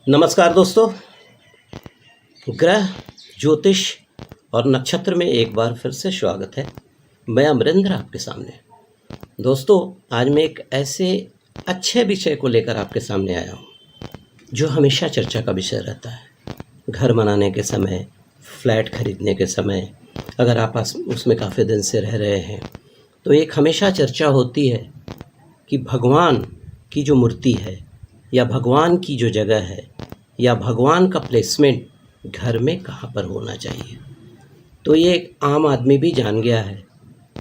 नमस्कार दोस्तों। ग्रह ज्योतिष और नक्षत्र में एक बार फिर से स्वागत है। मैं अमरेंद्र आपके सामने। दोस्तों, आज मैं एक ऐसे अच्छे विषय को लेकर आपके सामने आया हूँ जो हमेशा चर्चा का विषय रहता है। घर बनाने के समय, फ्लैट खरीदने के समय, अगर आप उसमें काफ़ी दिन से रह रहे हैं तो एक हमेशा चर्चा होती है कि भगवान की जो मूर्ति है या भगवान की जो जगह है या भगवान का प्लेसमेंट घर में कहाँ पर होना चाहिए। तो ये एक आम आदमी भी जान गया है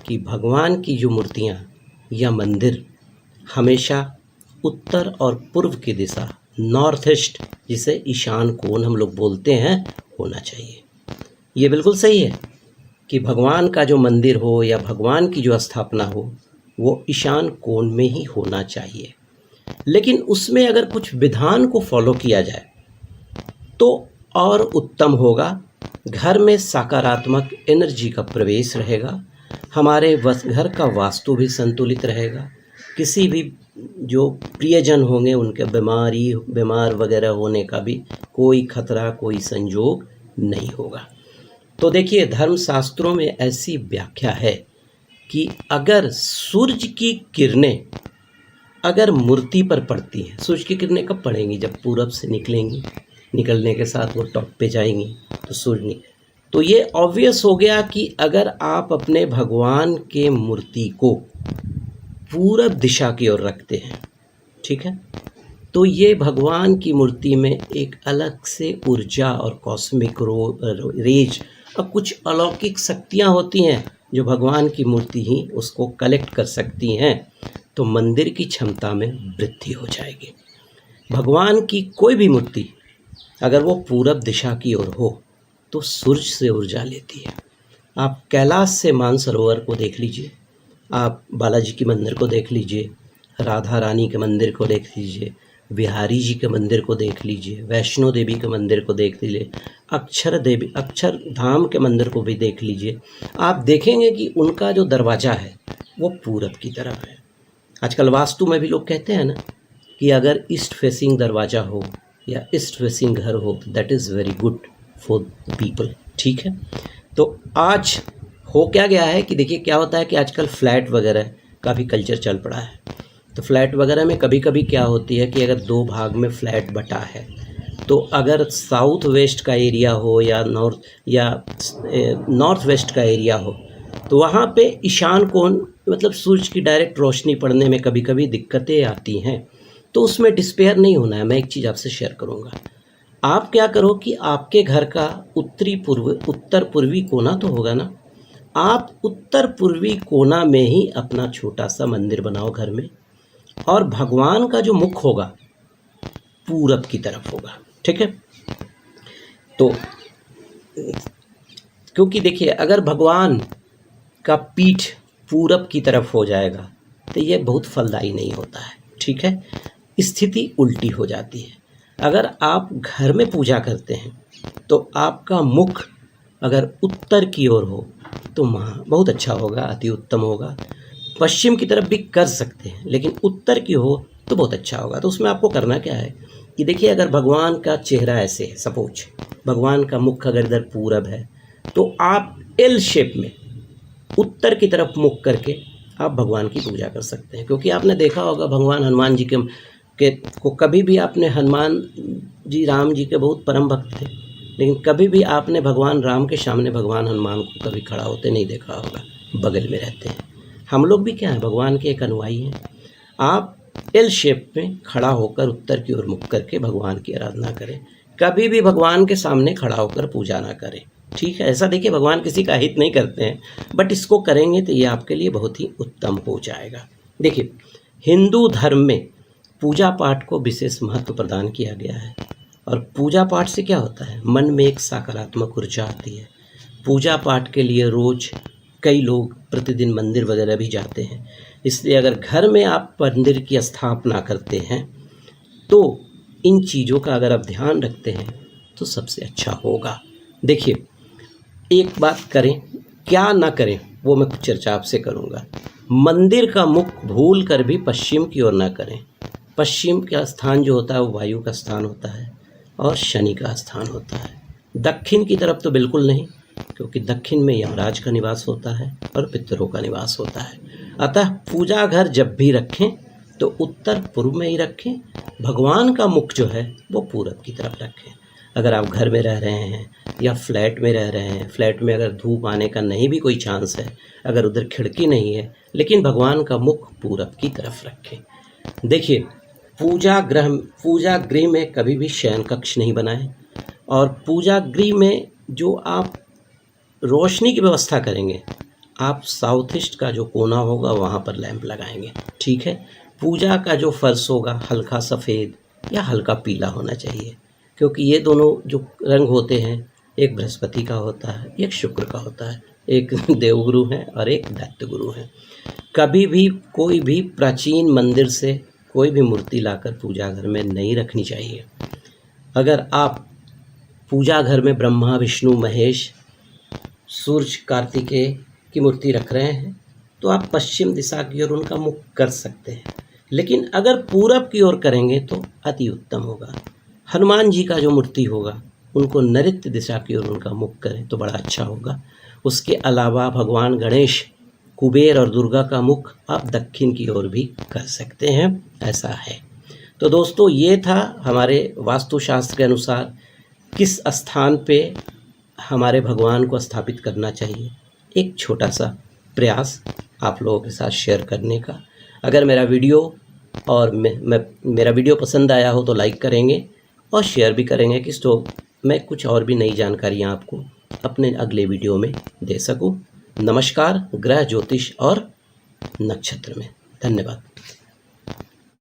कि भगवान की जो मूर्तियाँ या मंदिर हमेशा उत्तर और पूर्व की दिशा, नॉर्थ ईस्ट, जिसे ईशान कोण हम लोग बोलते हैं, होना चाहिए। ये बिल्कुल सही है कि भगवान का जो मंदिर हो या भगवान की जो स्थापना हो वो ईशान कोण में ही होना चाहिए। लेकिन उसमें अगर कुछ विधान को फॉलो किया जाए तो और उत्तम होगा। घर में सकारात्मक एनर्जी का प्रवेश रहेगा, हमारे घर का वास्तु भी संतुलित रहेगा, किसी भी जो प्रियजन होंगे उनके बीमार वगैरह होने का भी कोई खतरा, कोई संजोग नहीं होगा। तो देखिए, धर्मशास्त्रों में ऐसी व्याख्या है कि अगर सूर्य की किरणें अगर मूर्ति पर पड़ती हैं, सूर्य की किरणें कब पड़ेंगी? जब पूरब से निकलेंगी, निकलने के साथ वो टॉप पे जाएंगी तो सूर्य तो ये ऑब्वियस हो गया कि अगर आप अपने भगवान के मूर्ति को पूरब दिशा की ओर रखते हैं, ठीक है, तो ये भगवान की मूर्ति में एक अलग से ऊर्जा और कॉस्मिक रेज और कुछ अलौकिक शक्तियाँ होती हैं जो भगवान की मूर्ति ही उसको कलेक्ट कर सकती हैं। तो मंदिर की क्षमता में वृद्धि हो जाएगी। भगवान की कोई भी मूर्ति अगर वो पूरब दिशा की ओर हो तो सूर्य से ऊर्जा लेती है। आप कैलाश से मानसरोवर को देख लीजिए, आप बालाजी के मंदिर को देख लीजिए, राधा रानी के मंदिर को देख लीजिए, बिहारी जी के मंदिर को देख लीजिए, वैष्णो देवी के मंदिर को देख लीजिए, अक्षरधाम के मंदिर को भी देख लीजिए। आप देखेंगे कि उनका जो दरवाज़ा है वो पूरब की तरफ है। आजकल वास्तु में भी लोग कहते हैं ना कि अगर ईस्ट फेसिंग दरवाज़ा हो या ईस्ट फेसिंग घर हो, that is very good for people, ठीक है। तो आज हो क्या गया है कि देखिए क्या होता है कि आजकल फ्लैट वगैरह काफ़ी कल्चर चल पड़ा है। तो फ्लैट वगैरह में कभी कभी क्या होती है कि अगर दो भाग में फ्लैट बटा है तो अगर साउथ वेस्ट का एरिया हो या नॉर्थ वेस्ट का एरिया हो तो वहाँ पे ईशान कोण, मतलब सूरज की डायरेक्ट रोशनी पड़ने में कभी कभी दिक्कतें आती हैं। तो उसमें डिस्पेयर नहीं होना है। मैं एक चीज़ आपसे शेयर करूँगा। आप क्या करो कि आपके घर का उत्तर पूर्वी कोना तो होगा ना, आप उत्तर पूर्वी कोना में ही अपना छोटा सा मंदिर बनाओ घर में, और भगवान का जो मुख होगा पूरब की तरफ होगा, ठीक है। तो क्योंकि देखिए, अगर भगवान का पीठ पूरब की तरफ हो जाएगा तो ये बहुत फलदायी नहीं होता है, ठीक है। स्थिति उल्टी हो जाती है। अगर आप घर में पूजा करते हैं तो आपका मुख अगर उत्तर की ओर हो तो वहाँ बहुत अच्छा होगा, अति उत्तम होगा। पश्चिम की तरफ भी कर सकते हैं, लेकिन उत्तर की हो तो बहुत अच्छा होगा। तो उसमें आपको करना क्या है कि देखिए, अगर भगवान का चेहरा ऐसे है, सपोज भगवान का मुख अगर इधर पूरब है तो आप एल शेप में उत्तर की तरफ मुख करके आप भगवान की पूजा कर सकते हैं। क्योंकि आपने देखा होगा भगवान हनुमान जी को कभी भी आपने, हनुमान जी राम जी के बहुत परम भक्त थे, लेकिन कभी भी आपने भगवान राम के सामने भगवान हनुमान को कभी खड़ा होते नहीं देखा होगा, बगल में रहते हैं। हम लोग भी क्या हैं, भगवान के एक अनुयायी हैं। आप एल शेप में खड़ा होकर उत्तर की ओर मुख करके भगवान की आराधना करें। कभी भी भगवान के सामने खड़ा होकर पूजा ना करें, ठीक है। ऐसा देखिए, भगवान किसी का हित नहीं करते हैं, बट इसको करेंगे तो ये आपके लिए बहुत ही उत्तम हो जाएगा। देखिए, हिंदू धर्म में पूजा पाठ को विशेष महत्व प्रदान किया गया है, और पूजा पाठ से क्या होता है, मन में एक सकारात्मक ऊर्जा आती है। पूजा पाठ के लिए रोज़ कई लोग प्रतिदिन मंदिर वगैरह भी जाते हैं। इसलिए अगर घर में आप मंदिर की स्थापना करते हैं तो इन चीज़ों का अगर आप ध्यान रखते हैं तो सबसे अच्छा होगा। देखिए, एक बात करें, क्या ना करें वो मैं कुछ चर्चा आपसे करूँगा। मंदिर का मुख भूल कर भी पश्चिम की ओर ना करें। पश्चिम का स्थान जो होता है वो वायु का स्थान होता है। और शनि का स्थान होता है। दक्षिण की तरफ तो बिल्कुल नहीं, क्योंकि दक्षिण में यमराज का निवास होता है और पितरों का निवास होता है। अतः पूजा घर जब भी रखें तो उत्तर पूर्व में ही रखें। भगवान का मुख जो है वो पूरब की तरफ रखें। अगर आप घर में रह रहे हैं या फ्लैट में रह रहे हैं, फ्लैट में अगर धूप आने का नहीं भी कोई चांस है, अगर उधर खिड़की नहीं है, लेकिन भगवान का मुख पूरब की तरफ रखें। देखिए, पूजा गृह में कभी भी शयन कक्ष नहीं बनाएं, और पूजा गृह में जो आप रोशनी की व्यवस्था करेंगे, आप साउथ ईस्ट का जो कोना होगा वहाँ पर लैंप लगाएंगे। ठीक है। पूजा का जो फर्श होगा हल्का सफ़ेद या हल्का पीला होना चाहिए, क्योंकि ये दोनों जो रंग होते हैं, एक बृहस्पति का होता है, एक शुक्र का होता है, एक देवगुरु है और एक दैत्य गुरु है। कभी भी कोई भी प्राचीन मंदिर से कोई भी मूर्ति लाकर पूजा घर में नहीं रखनी चाहिए। अगर आप पूजा घर में ब्रह्मा, विष्णु, महेश, सूर्य, कार्तिकेय की मूर्ति रख रहे हैं तो आप पश्चिम दिशा की ओर उनका मुख कर सकते हैं, लेकिन अगर पूरब की ओर करेंगे तो अति उत्तम होगा। हनुमान जी का जो मूर्ति होगा उनको नैऋत्य दिशा की ओर उनका मुख करें तो बड़ा अच्छा होगा। उसके अलावा भगवान गणेश, कुबेर और दुर्गा का मुख आप दक्षिण की ओर भी कर सकते हैं, ऐसा है। तो दोस्तों, ये था हमारे वास्तुशास्त्र के अनुसार किस स्थान पे हमारे भगवान को स्थापित करना चाहिए, एक छोटा सा प्रयास आप लोगों के साथ शेयर करने का। अगर मेरा वीडियो और मेरा वीडियो पसंद आया हो तो लाइक करेंगे और शेयर भी करेंगे कि तो मैं कुछ और भी नई जानकारियाँ आपको अपने अगले वीडियो में दे सकूं। नमस्कार। ग्रह ज्योतिष और नक्षत्र में धन्यवाद।